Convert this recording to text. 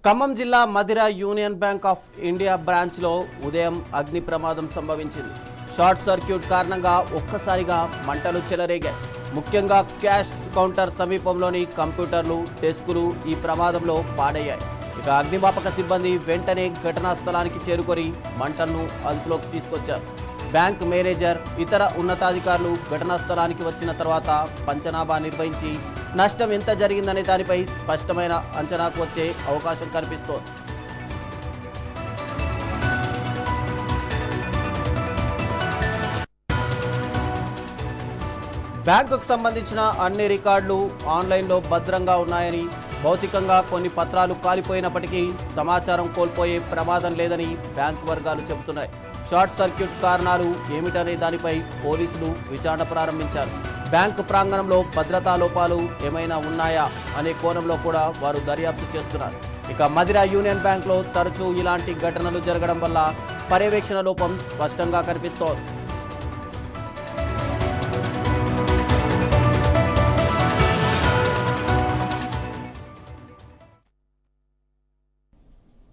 ఖమ్మం జిల్లా Madhira union bank of India బ్రాంచ్లో ఉదయం అగ్ని ప్రమాదం సంభవించింది. షార్ట్ సర్క్యూట్ కారణంగా ఒక్కసారిగా మంటలు చెలరేగాయి. ముఖ్యంగా క్యాష్ కౌంటర్ సమీపంలోని కంప్యూటర్లు, డెస్కులు ఈ ప్రమాదంలో పాడయ్యాయి. ఇక అగ్నిమాపక సిబ్బంది వెంటనే ఘటనా స్థలానికి చేరుకొని మంటలను అదుపులోకి తీసుకొచ్చారు. బ్యాంక్ మేనేజర్, ఇతర ఉన్నతాధికారులు ఘటనా స్థలానికి వచ్చిన తర్వాత పంచనామా నిర్వహించి నష్టం ఎంత జరిగిందనే దానిపై స్పష్టమైన అంచనాకు వచ్చే అవకాశం కనిపిస్తోంది. బ్యాంకుకు సంబంధించిన అన్ని రికార్డులు ఆన్లైన్లో భద్రంగా ఉన్నాయని, భౌతికంగా కొన్ని పత్రాలు కాలిపోయినప్పటికీ సమాచారం కోల్పోయే ప్రమాదం లేదని బ్యాంకు వర్గాలు చెబుతున్నాయి. షార్ట్ సర్క్యూట్ కారణాలు ఏమిటనే దానిపై పోలీసులు విచారణ ప్రారంభించారు. బ్యాంకు ప్రాంగణంలో భద్రతా లోపాలు ఏమైనా ఉన్నాయా అనే కోణంలో కూడా వారు దర్యాప్తు చేస్తున్నారు. ఇక మధిర యూనియన్ బ్యాంక్లో తరచూ ఇలాంటి ఘటనలు జరగడం వల్ల పర్యవేక్షణ లోపం స్పష్టంగా కనిపిస్తోంది.